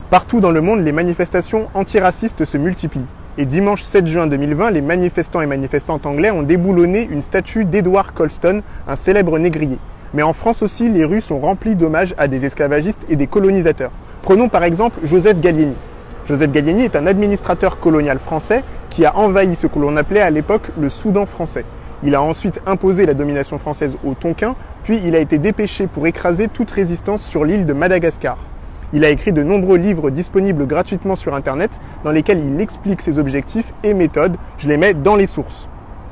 Partout dans le monde, les manifestations antiracistes se multiplient. Et dimanche 7 juin 2020, les manifestants et manifestantes anglais ont déboulonné une statue d'Edward Colston, un célèbre négrier. Mais en France aussi, les rues sont remplies d'hommages à des esclavagistes et des colonisateurs. Prenons par exemple Joseph Gallieni. Joseph Gallieni est un administrateur colonial français qui a envahi ce que l'on appelait à l'époque le Soudan français. Il a ensuite imposé la domination française aux Tonkin, puis il a été dépêché pour écraser toute résistance sur l'île de Madagascar. Il a écrit de nombreux livres disponibles gratuitement sur Internet dans lesquels il explique ses objectifs et méthodes. Je les mets dans les sources.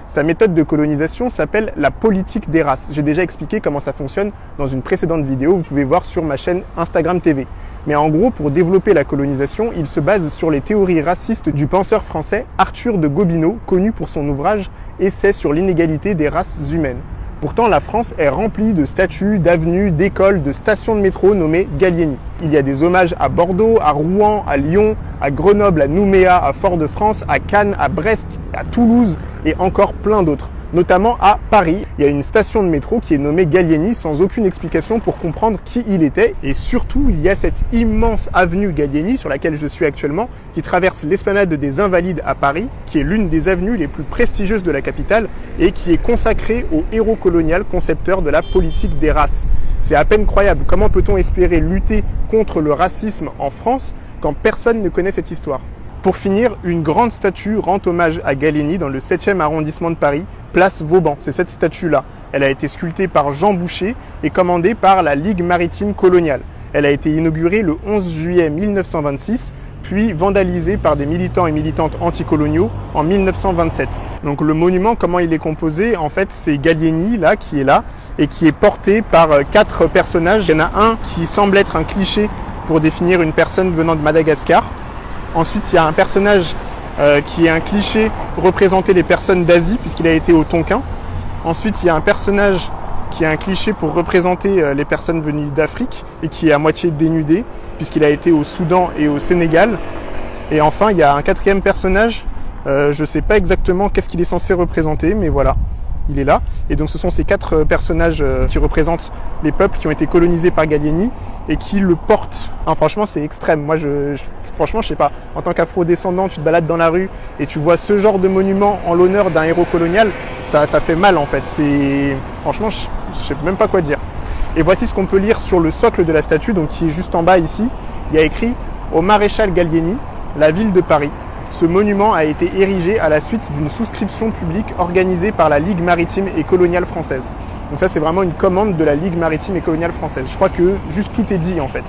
Sa méthode de colonisation s'appelle la politique des races. J'ai déjà expliqué comment ça fonctionne dans une précédente vidéo, vous pouvez voir sur ma chaîne Instagram TV. Mais en gros, pour développer la colonisation, il se base sur les théories racistes du penseur français Arthur de Gobineau, connu pour son ouvrage « Essai sur l'inégalité des races humaines ». Pourtant, la France est remplie de statues, d'avenues, d'écoles, de stations de métro nommées Gallieni. Il y a des hommages à Bordeaux, à Rouen, à Lyon, à Grenoble, à Nouméa, à Fort-de-France, à Cannes, à Brest, à Toulouse et encore plein d'autres. Notamment à Paris, il y a une station de métro qui est nommée Gallieni sans aucune explication pour comprendre qui il était. Et surtout, il y a cette immense avenue Gallieni sur laquelle je suis actuellement qui traverse l'esplanade des Invalides à Paris, qui est l'une des avenues les plus prestigieuses de la capitale et qui est consacrée au héros colonial concepteur de la politique des races. C'est à peine croyable. Comment peut-on espérer lutter contre le racisme en France quand personne ne connaît cette histoire ? Pour finir, une grande statue rend hommage à Gallieni dans le 7e arrondissement de Paris, place Vauban. C'est cette statue-là. Elle a été sculptée par Jean Boucher et commandée par la Ligue maritime coloniale. Elle a été inaugurée le 11 juillet 1926, puis vandalisée par des militants et militantes anticoloniaux en 1927. Donc le monument, comment il est composé? En fait, c'est Gallieni, là, qui est là, et qui est porté par 4 personnages. Il y en a un qui semble être un cliché pour définir une personne venant de Madagascar. Ensuite, il y a un personnage qui est un cliché pour représenter les personnes d'Asie, puisqu'il a été au Tonkin. Ensuite, il y a un personnage qui est un cliché pour représenter les personnes venues d'Afrique et qui est à moitié dénudé, puisqu'il a été au Soudan et au Sénégal. Et enfin, il y a un 4e personnage, je ne sais pas exactement qu'est-ce qu'il est censé représenter, mais voilà, il est là. Et donc ce sont ces 4 personnages qui représentent les peuples qui ont été colonisés par Gallieni et qui le portent. Hein, franchement, c'est extrême. Moi, franchement, je sais pas. En tant qu'afro-descendant, tu te balades dans la rue et tu vois ce genre de monument en l'honneur d'un héros colonial, ça fait mal en fait. Franchement, je sais même pas quoi dire. Et voici ce qu'on peut lire sur le socle de la statue, donc qui est juste en bas ici. Il y a écrit « Au maréchal Gallieni, la ville de Paris ». Ce monument a été érigé à la suite d'une souscription publique organisée par la Ligue maritime et coloniale française. Donc ça, c'est vraiment une commande de la Ligue maritime et coloniale française. Je crois que juste tout est dit en fait.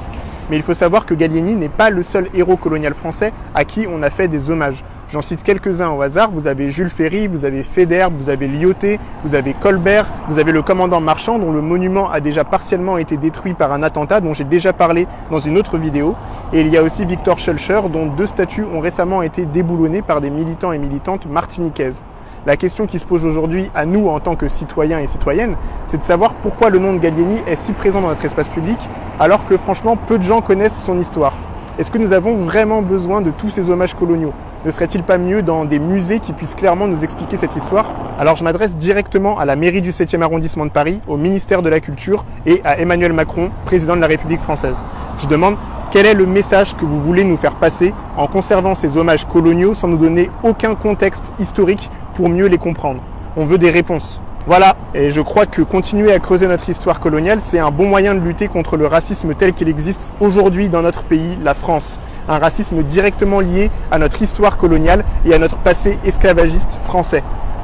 Mais il faut savoir que Gallieni n'est pas le seul héros colonial français à qui on a fait des hommages. J'en cite quelques-uns au hasard. Vous avez Jules Ferry, vous avez Faidherbe, vous avez Lyautey, vous avez Colbert, vous avez le commandant Marchand dont le monument a déjà partiellement été détruit par un attentat dont j'ai déjà parlé dans une autre vidéo. Et il y a aussi Victor Schœlcher dont 2 statues ont récemment été déboulonnées par des militants et militantes martiniquaises. La question qui se pose aujourd'hui à nous en tant que citoyens et citoyennes, c'est de savoir pourquoi le nom de Gallieni est si présent dans notre espace public alors que franchement peu de gens connaissent son histoire. Est-ce que nous avons vraiment besoin de tous ces hommages coloniaux? Ne serait-il pas mieux dans des musées qui puissent clairement nous expliquer cette histoire? Alors je m'adresse directement à la mairie du 7e arrondissement de Paris, au ministère de la Culture et à Emmanuel Macron, président de la République française. Je demande quel est le message que vous voulez nous faire passer en conservant ces hommages coloniaux sans nous donner aucun contexte historique pour mieux les comprendre. On veut des réponses. Voilà, et je crois que continuer à creuser notre histoire coloniale, c'est un bon moyen de lutter contre le racisme tel qu'il existe aujourd'hui dans notre pays, la France. Un racisme directement lié à notre histoire coloniale et à notre passé esclavagiste français.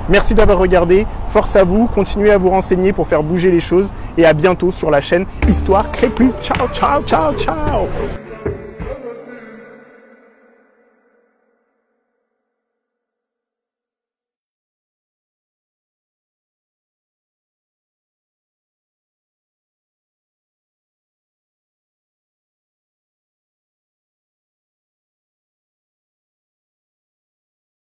Merci d'avoir regardé, force à vous, continuez à vous renseigner pour faire bouger les choses et à bientôt sur la chaîne Histoire Crépue. Ciao, ciao, ciao, ciao!